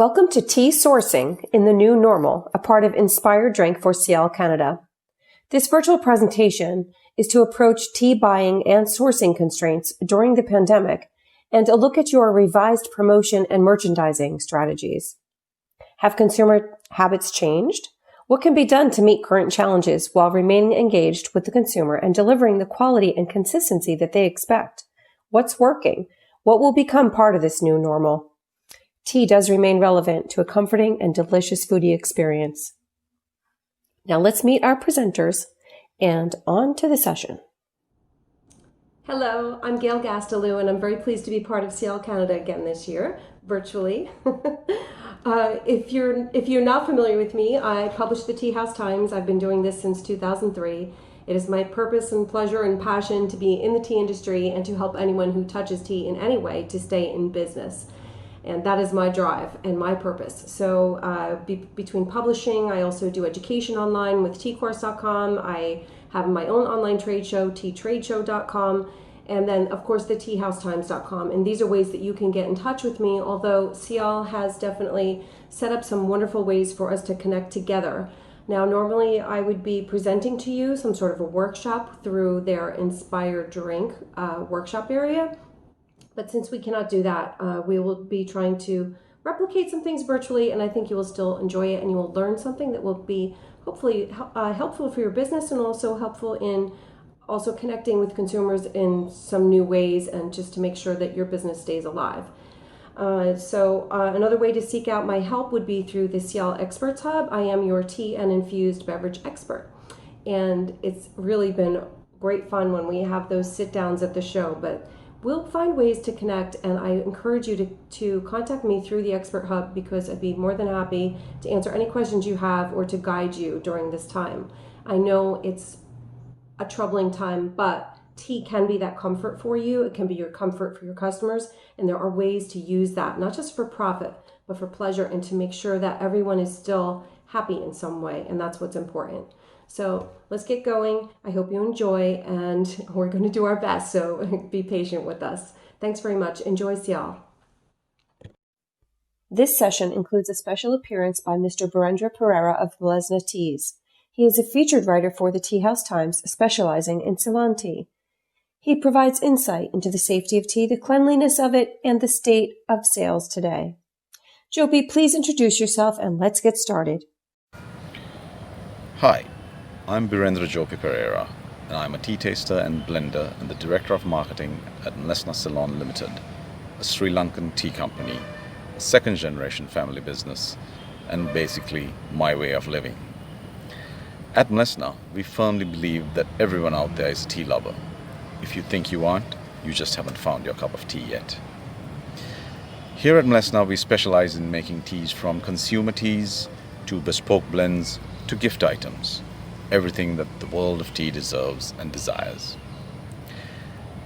Welcome to Tea Sourcing in the New Normal, a part of Inspired Drink for SIAL Canada. This virtual presentation is to approach tea buying and sourcing constraints during the pandemic and a look at your revised promotion and merchandising strategies. Have consumer habits changed? What can be done to meet current challenges while remaining engaged with the consumer and delivering the quality and consistency that they expect? What's working? What will become part of this new normal? Tea does remain relevant to a comforting and delicious foodie experience. Now let's meet our presenters and on to the session. Hello, I'm Gail Gastelou and I'm very pleased to be part of SIAL Canada again this year, virtually. If you're not familiar with me, I publish the Tea House Times. I've been doing this since 2003. It is my purpose and pleasure and passion to be in the tea industry and to help anyone who touches tea in any way to stay in business. And that is my drive and my purpose. So between publishing, I also do education online with teacourse.com. I have my own online trade show, teatradeshow.com, and then of course the teahousetimes.com. And these are ways that you can get in touch with me, although SIAL has definitely set up some wonderful ways for us to connect together. Now, normally I would be presenting to you some sort of a workshop through their Inspired Drink workshop area. But since we cannot do that, we will be trying to replicate some things virtually, and I think you will still enjoy it and you will learn something that will be hopefully helpful for your business and also helpful in also connecting with consumers in some new ways and just to make sure that your business stays alive. So another way to seek out my help would be through the SIAL Experts Hub. I am your tea and infused beverage expert, and it's really been great fun when we have those sit downs at the show, but we'll find ways to connect, and I encourage you to contact me through the Expert Hub because I'd be more than happy to answer any questions you have or to guide you during this time. I know it's a troubling time, but tea can be that comfort for you. It can be your comfort for your customers, and there are ways to use that, not just for profit, but for pleasure and to make sure that everyone is still happy in some way, and that's what's important. So let's get going. I hope you enjoy, and we're going to do our best, so be patient with us. Thanks very much. Enjoy SIAL. This session includes a special appearance by Mr. Birendra Pereira of Salon Teas. He is a featured writer for the Tea House Times, specializing in Salon Tea. He provides insight into the safety of tea, the cleanliness of it, and the state of sales today. Jopi, please introduce yourself and let's get started. Hi. I'm Birendra Jopi Pereira, and I'm a tea taster and blender and the Director of Marketing at Mlesna Salon Limited, a Sri Lankan tea company, a second-generation family business, and basically my way of living. At Mlesna, we firmly believe that everyone out there is a tea lover. If you think you aren't, you just haven't found your cup of tea yet. Here at Mlesna, we specialize in making teas from consumer teas to bespoke blends to gift items. Everything that the world of tea deserves and desires.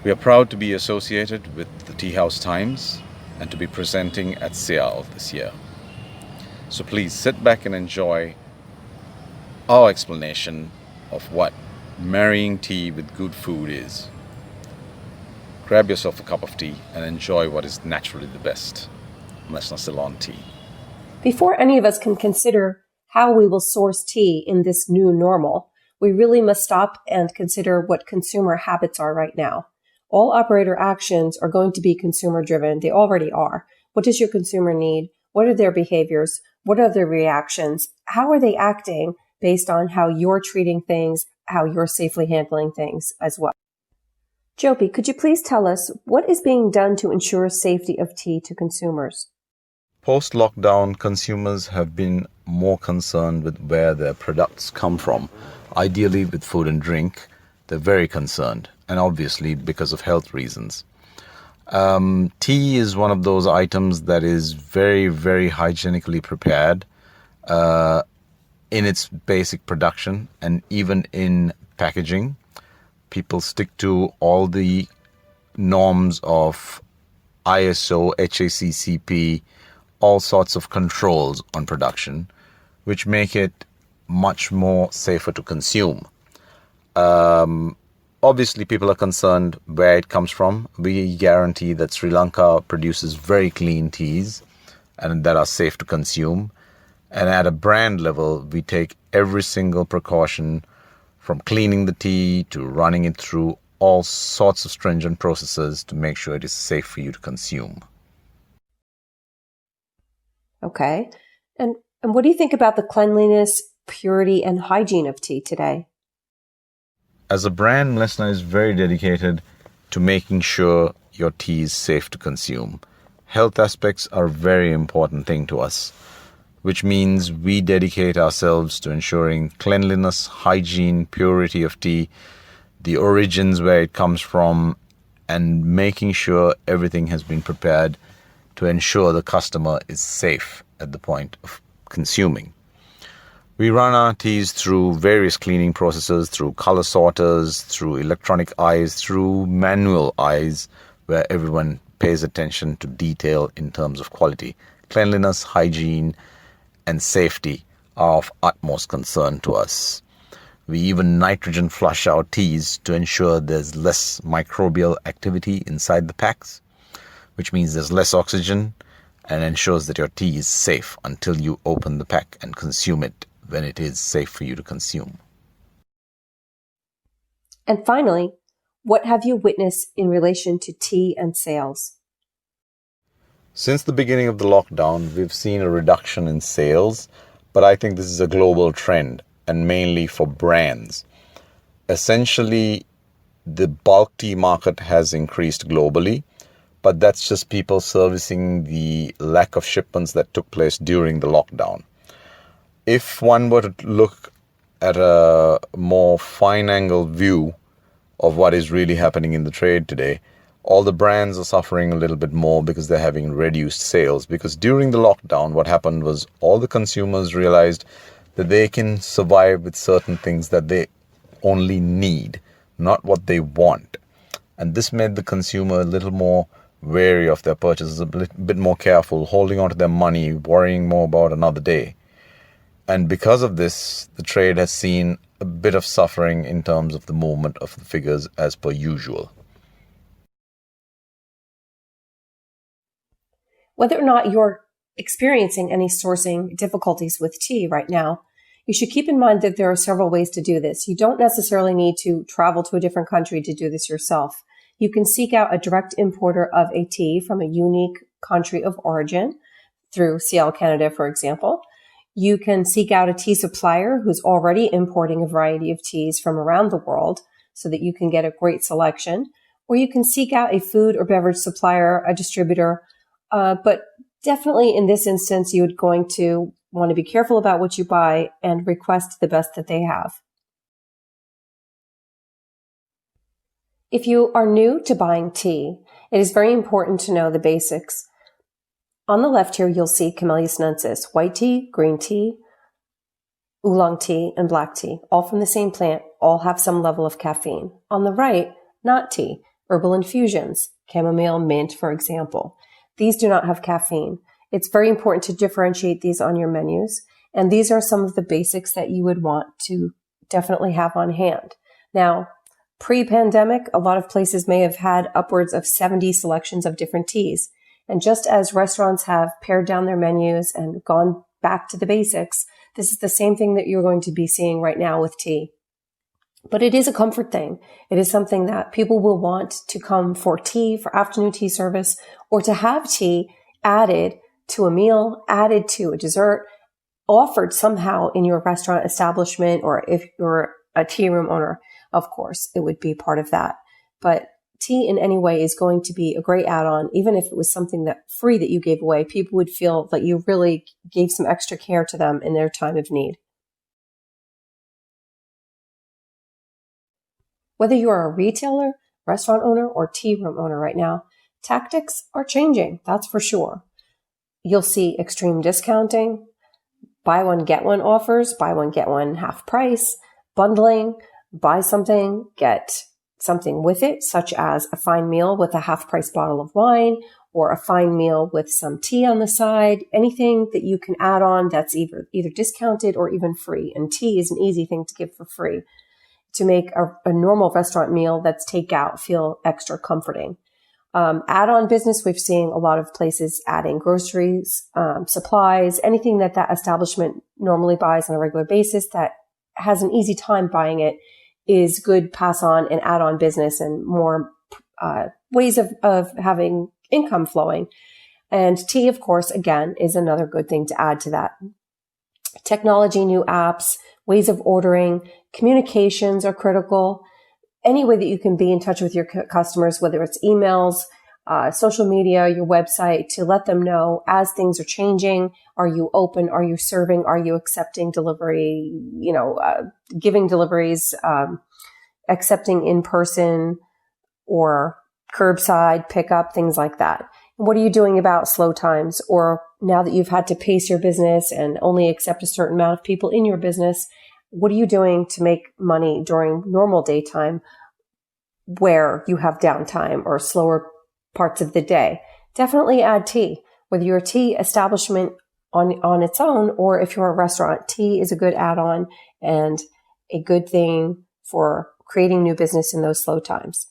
We are proud to be associated with the Tea House Times and to be presenting at SIAL this year. So please sit back and enjoy our explanation of what marrying tea with good food is. Grab yourself a cup of tea and enjoy what is naturally the best. Mlesna Salon Tea. Before any of us can consider how we will source tea in this new normal, we really must stop and consider what consumer habits are right now. All operator actions are going to be consumer driven. They already are. What does your consumer need? What are their behaviors? What are their reactions? How are they acting based on how you're treating things, how you're safely handling things as well? Jopi, could you please tell us what is being done to ensure safety of tea to consumers? Post-lockdown, consumers have been more concerned with where their products come from. Ideally, with food and drink, they're very concerned, and obviously because of health reasons. Tea is one of those items that is very, very hygienically prepared in its basic production and even in packaging. People stick to all the norms of ISO, HACCP, all sorts of controls on production, which make it much more safer to consume. Obviously, people are concerned where it comes from. We guarantee that Sri Lanka produces very clean teas, and that are safe to consume. And at a brand level, we take every single precaution from cleaning the tea to running it through all sorts of stringent processes to make sure it is safe for you to consume. Okay. And what do you think about the cleanliness, purity, and hygiene of tea today? As a brand, Mlesna is very dedicated to making sure your tea is safe to consume. Health aspects are a very important thing to us, which means we dedicate ourselves to ensuring cleanliness, hygiene, purity of tea, the origins where it comes from, and making sure everything has been prepared to ensure the customer is safe at the point of consuming. We run our teas through various cleaning processes, through color sorters, through electronic eyes, through manual eyes, where everyone pays attention to detail in terms of quality. Cleanliness, hygiene, and safety are of utmost concern to us. We even nitrogen flush our teas to ensure there's less microbial activity inside the packs, which means there's less oxygen and ensures that your tea is safe until you open the pack and consume it when it is safe for you to consume. And finally, what have you witnessed in relation to tea and sales? Since the beginning of the lockdown, we've seen a reduction in sales, but I think this is a global trend and mainly for brands. Essentially, the bulk tea market has increased globally, but that's just people servicing the lack of shipments that took place during the lockdown. If one were to look at a more fine-angle view of what is really happening in the trade today, all the brands are suffering a little bit more because they're having reduced sales. Because during the lockdown, what happened was all the consumers realized that they can survive with certain things that they only need, not what they want. And this made the consumer a little more wary of their purchases, a bit more careful, holding on to their money, worrying more about another day. And because of this, the trade has seen a bit of suffering in terms of the movement of the figures as per usual. Whether or not you're experiencing any sourcing difficulties with tea right now, you should keep in mind that there are several ways to do this. You don't necessarily need to travel to a different country to do this yourself. You can seek out a direct importer of a tea from a unique country of origin through SIAL Canada, for example. You can seek out a tea supplier who's already importing a variety of teas from around the world so that you can get a great selection. Or you can seek out a food or beverage supplier, a distributor. But definitely in this instance, you're going to want to be careful about what you buy and request the best that they have. If you are new to buying tea, it is very important to know the basics. On the left here, you'll see Camellia sinensis, white tea, green tea, oolong tea, and black tea, all from the same plant, all have some level of caffeine. On the right, not tea, herbal infusions, chamomile, mint, for example. These do not have caffeine. It's very important to differentiate these on your menus, and these are some of the basics that you would want to definitely have on hand. Now, pre-pandemic, a lot of places may have had upwards of 70 selections of different teas. And just as restaurants have pared down their menus and gone back to the basics, this is the same thing that you're going to be seeing right now with tea. But it is a comfort thing. It is something that people will want to come for tea, for afternoon tea service, or to have tea added to a meal, added to a dessert, offered somehow in your restaurant establishment, or if you're a tea room owner, of course, it would be part of that. But tea in any way is going to be a great add-on. Even if it was something that free that you gave away, people would feel that you really gave some extra care to them in their time of need. Whether you are a retailer, restaurant owner, or tea room owner right now, tactics are changing, that's for sure. You'll see extreme discounting, buy one, get one offers, buy one, get one half price, bundling, buy something, get something with it, such as a fine meal with a half price bottle of wine, or a fine meal with some tea on the side, anything that you can add on that's either discounted or even free. And tea is an easy thing to give for free to make a normal restaurant meal that's takeout feel extra comforting. Add-on business, we've seen a lot of places adding groceries, supplies, anything that establishment normally buys on a regular basis that has an easy time buying it is good pass on and add-on business and more ways of having income flowing. And tea, of course, again, is another good thing to add to that. Technology, new apps, ways of ordering, communications are critical. Any way that you can be in touch with your customers, whether it's emails, social media, your website, to let them know as things are changing. Are you open? Are you serving? Are you accepting delivery? Giving deliveries, accepting in person or curbside pickup, things like that. What are you doing about slow times? Or now that you've had to pace your business and only accept a certain amount of people in your business, what are you doing to make money during normal daytime where you have downtime or slower parts of the day? Definitely add tea. Whether you're a tea establishment on its own or if you're a restaurant, tea is a good add-on and a good thing for creating new business in those slow times.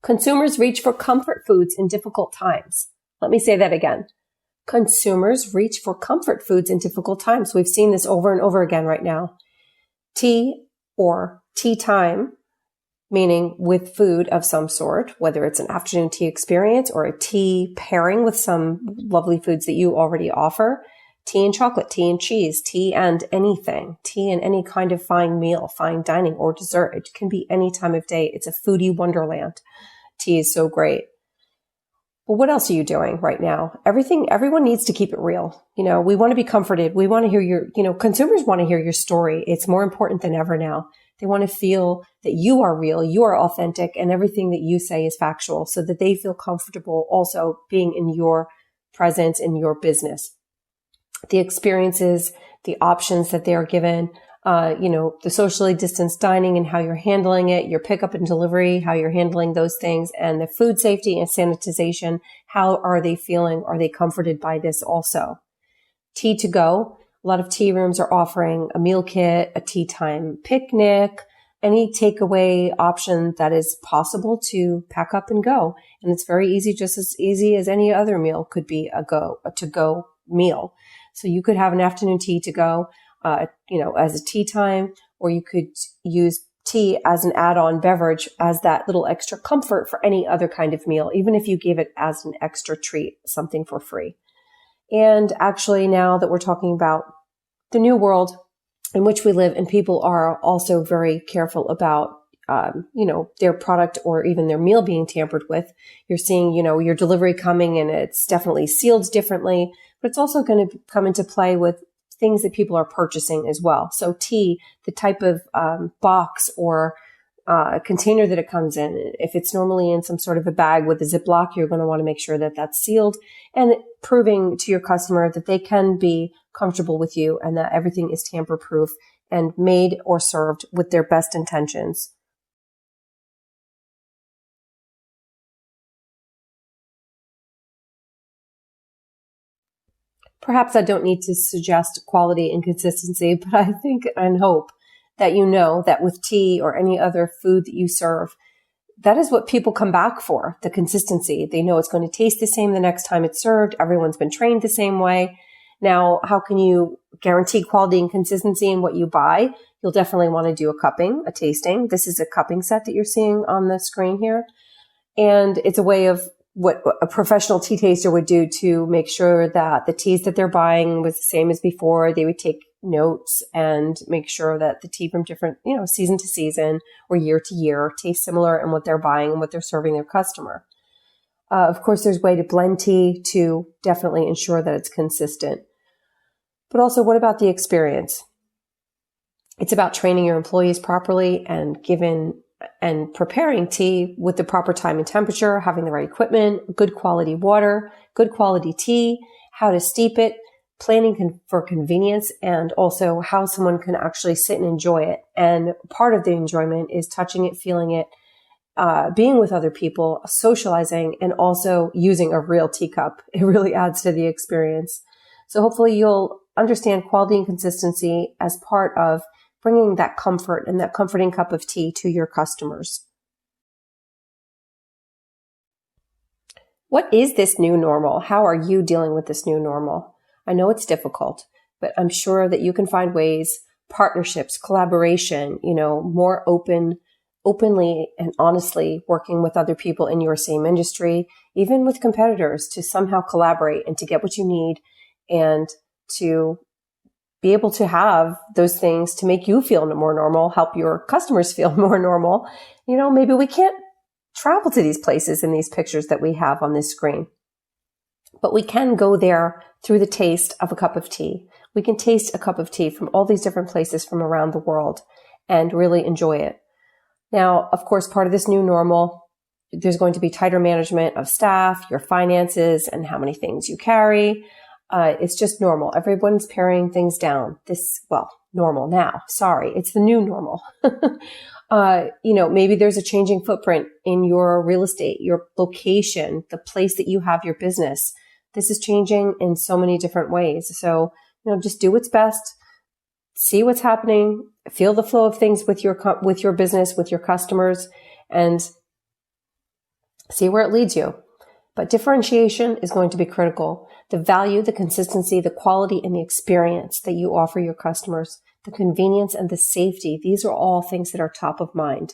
Consumers reach for comfort foods in difficult times. Let me say that again. Consumers reach for comfort foods in difficult times. We've seen this over and over again right now. Tea or tea time, meaning with food of some sort, whether it's an afternoon tea experience or a tea pairing with some lovely foods that you already offer. Tea and chocolate, tea and cheese, tea and anything, tea and any kind of fine meal, fine dining or dessert. It can be any time of day. It's a foodie wonderland. Tea is so great. Well, what else are you doing right now? Everyone needs to keep it real. We want to be comforted. We want to hear consumers want to hear your story. It's more important than ever now. They want to feel that you are real, you are authentic, and everything that you say is factual so that they feel comfortable also being in your presence, in your business. The experiences, the options that they are given, the socially distanced dining and how you're handling it, your pickup and delivery, how you're handling those things, and the food safety and sanitization. How are they feeling? Are they comforted by this also? Tea to go. A lot of tea rooms are offering a meal kit, a tea time picnic, any takeaway option that is possible to pack up and go. And it's very easy, just as easy as any other meal could be a to-go meal. So you could have an afternoon tea to go, as a tea time, or you could use tea as an add-on beverage as that little extra comfort for any other kind of meal, even if you gave it as an extra treat, something for free. And actually, now that we're talking about the new world in which we live, and people are also very careful about, their product or even their meal being tampered with. You're seeing, your delivery coming and it's definitely sealed differently, but it's also going to come into play with things that people are purchasing as well. So tea, the type of box or container that it comes in, if it's normally in some sort of a bag with a Ziploc, you're going to want to make sure that that's sealed and proving to your customer that they can be comfortable with you and that everything is tamper-proof and made or served with their best intentions. Perhaps I don't need to suggest quality and consistency, but I think and hope that you know that with tea or any other food that you serve, that is what people come back for, the consistency. They know it's going to taste the same the next time it's served. Everyone's been trained the same way. Now, how can you guarantee quality and consistency in what you buy? You'll definitely want to do a cupping, a tasting. This is a cupping set that you're seeing on the screen here. And it's a way of what a professional tea taster would do to make sure that the teas that they're buying was the same as before. They would take notes and make sure that the tea from different, season to season or year to year tastes similar in what they're buying and what they're serving their customer. Of course, there's a way to blend tea to definitely ensure that it's consistent. But also, what about the experience? It's about training your employees properly and preparing tea with the proper time and temperature, having the right equipment, good quality water, good quality tea, how to steep it, planning for convenience, and also how someone can actually sit and enjoy it. And part of the enjoyment is touching it, feeling it, being with other people, socializing, and also using a real teacup. It really adds to the experience. So hopefully you'll understand quality and consistency as part of bringing that comfort and that comforting cup of tea to your customers. What is this new normal? How are you dealing with this new normal? I know it's difficult, but I'm sure that you can find ways, partnerships, collaboration, more openly and honestly working with other people in your same industry, even with competitors, to somehow collaborate and to get what you need and to be able to have those things to make you feel more normal, help your customers feel more normal. Maybe we can't travel to these places in these pictures that we have on this screen, but we can go there through the taste of a cup of tea. We can taste a cup of tea from all these different places from around the world and really enjoy it. Now, of course, part of this new normal, there's going to be tighter management of staff, your finances, and how many things you carry. It's just normal. Everyone's paring things down. Normal now. Sorry, it's the new normal. Maybe there's a changing footprint in your real estate, your location, the place that you have your business. This is changing in so many different ways. So, just do what's best. See what's happening. Feel the flow of things with your business, with your customers, and see where it leads you. But differentiation is going to be critical. The value, the consistency, the quality, and the experience that you offer your customers, the convenience and the safety, these are all things that are top of mind.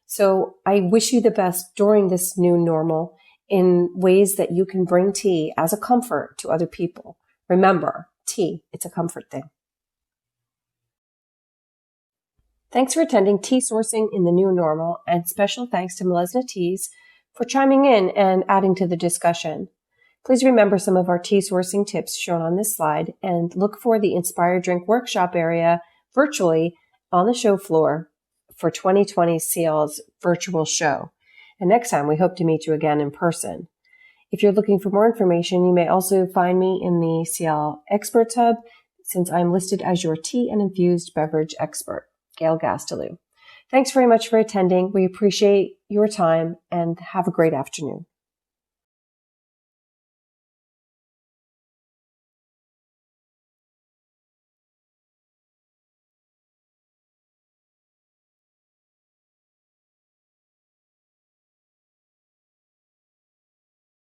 So I wish you the best during this new normal in ways that you can bring tea as a comfort to other people. Remember, tea, it's a comfort thing. Thanks for attending Tea Sourcing in the New Normal, and special thanks to Melesna Teas for chiming in and adding to the discussion. Please remember some of our tea sourcing tips shown on this slide and look for the Inspired Drink Workshop area virtually on the show floor for 2020 SIAL's virtual show. And next time, we hope to meet you again in person. If you're looking for more information, you may also find me in the SIAL Experts Hub, since I'm listed as your tea and infused beverage expert, Gail Gastelou. Thanks very much for attending. We appreciate your time and have a great afternoon.